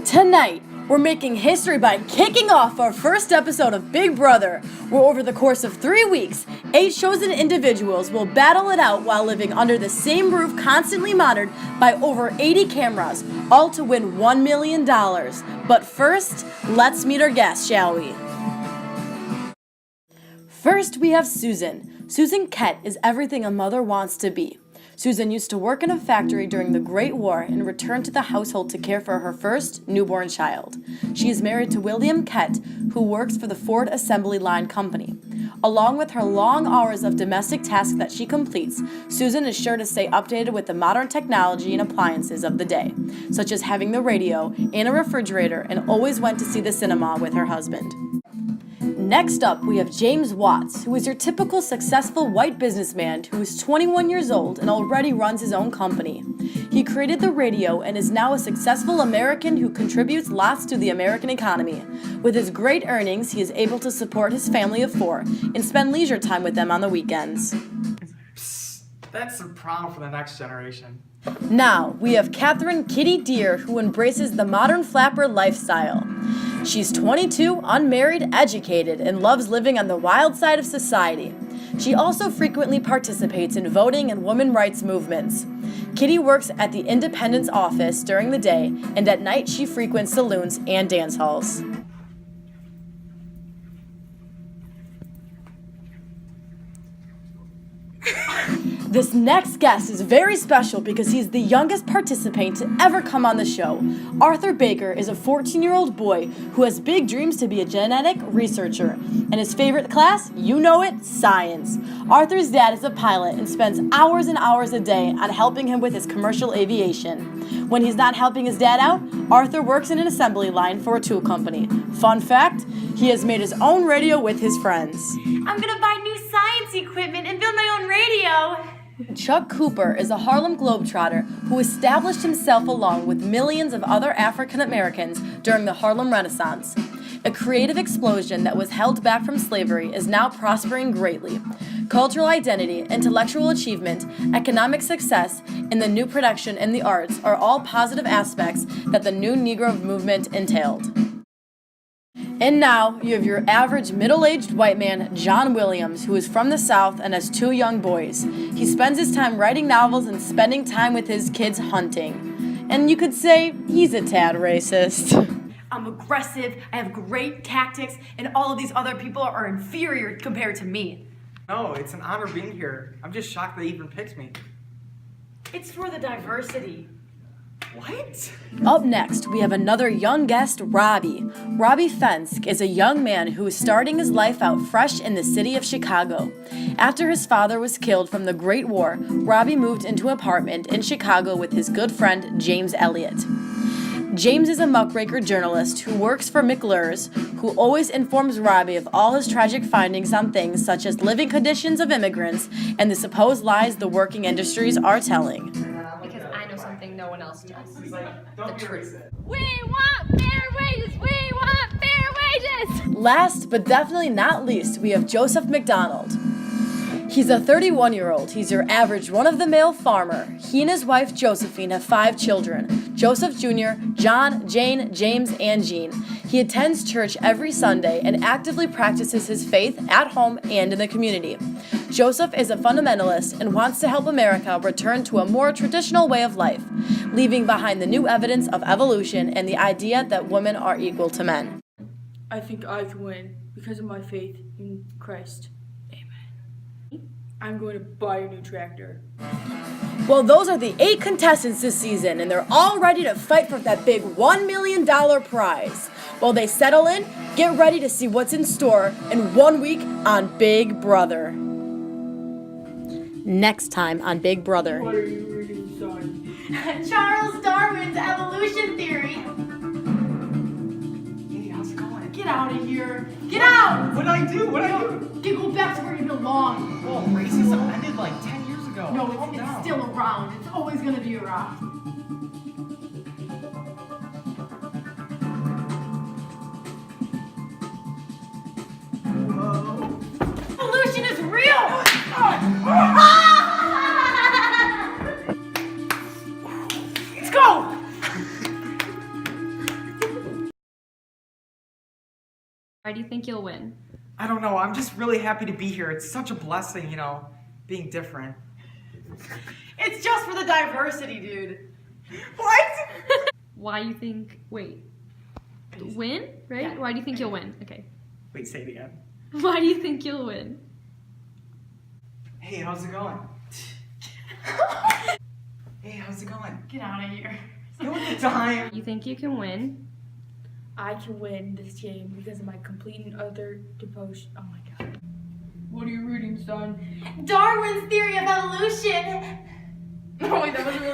Tonight, we're making history by kicking off our first episode of Big Brother, where over the course of 3 weeks, 8 chosen individuals will battle it out while living under the same roof, constantly monitored by over 80 cameras, all to win $1 million. But first, let's meet our guests, shall we? First, we have Susan. Susan Kett is everything a mother wants to be. Susan used to work in a factory during the Great War and returned to the household to care for her first newborn child. She is married to William Kett, who works for the Ford Assembly Line Company. Along with her long hours of domestic tasks that she completes, Susan is sure to stay updated with the modern technology and appliances of the day, such as having the radio and a refrigerator, and always went to see the cinema with her husband. Next up, we have James Watts, who is your typical successful white businessman who is 21 years old and already runs his own company. He created the radio and is now a successful American who contributes lots to the American economy. With his great earnings, he is able to support his family of 4 and spend leisure time with them on the weekends. Psst, that's the problem for the next generation. Now, we have Catherine Kitty Deer, who embraces the modern flapper lifestyle. She's 22, unmarried, educated, and loves living on the wild side of society. She also frequently participates in voting and women's rights movements. Kitty works at the Independence office during the day, and at night she frequents saloons and dance halls. This next guest is very special because he's the youngest participant to ever come on the show. Arthur Baker is a 14-year-old boy who has big dreams to be a genetic researcher. And his favorite class? You know it, science. Arthur's dad is a pilot and spends hours and hours a day on helping him with his commercial aviation. When he's not helping his dad out, Arthur works in an assembly line for a tool company. Fun fact, he has made his own radio with his friends. I'm gonna buy new science equipment and build my own radio. Chuck Cooper is a Harlem Globetrotter who established himself along with millions of other African Americans during the Harlem Renaissance. A creative explosion that was held back from slavery is now prospering greatly. Cultural identity, intellectual achievement, economic success, and the new production in the arts are all positive aspects that the new Negro movement entailed. And now, you have your average middle-aged white man, John Williams, who is from the South and has 2 young boys. He spends his time writing novels and spending time with his kids hunting. And you could say he's a tad racist. I'm aggressive, I have great tactics, and all of these other people are inferior compared to me. No, it's an honor being here. I'm just shocked they even picked me. It's for the diversity. What? Up next, we have another young guest, Robbie. Robbie Fensk is a young man who is starting his life out fresh in the city of Chicago. After his father was killed from the Great War, Robbie moved into an apartment in Chicago with his good friend, James Elliott. James is a muckraker journalist who works for McClure's, who always informs Robbie of all his tragic findings on things such as living conditions of immigrants and the supposed lies the working industries are telling. Because I know something no one else does. The truth. We want fair wages! We want fair wages! Last, but definitely not least, we have Joseph McDonald. He's a 31-year-old. He's your average run-of-the-mill farmer. He and his wife, Josephine, have 5 children. Joseph Jr., John, Jane, James, and Jean. He attends church every Sunday and actively practices his faith at home and in the community. Joseph is a fundamentalist and wants to help America return to a more traditional way of life, leaving behind the new evidence of evolution and the idea that women are equal to men. I think I can win because of my faith in Christ. I'm going to buy a new tractor. Well, those are the 8 contestants this season, and they're all ready to fight for that big $1 million prize. While they settle in, get ready to see what's in store in 1 week on Big Brother. Next time on Big Brother. What are you reading, son? Charles Darwin's evolution theory. Hey, how's it going? Get out of here. Get out! What'd I do? What'd I do? Go back to where you belong. Well, racism ended like 10 years ago. No, Calm it's down. still around. It's always gonna be around. Evolution is real! Let's go! Why do you think you'll win? I don't know. I'm just really happy to be here. It's such a blessing, being different. It's just for the diversity, dude. What? Why you think, wait, win, right? Yeah. Why do you think you'll win? Okay. Wait, say it again. Why do you think you'll win? Hey, how's it going? Hey, how's it going? Get out of here. You know what the time? You think you can win? I can win this game because of my complete and utter devotion. Oh my god. What are you reading, son? Darwin's theory of evolution. No, wait, that wasn't really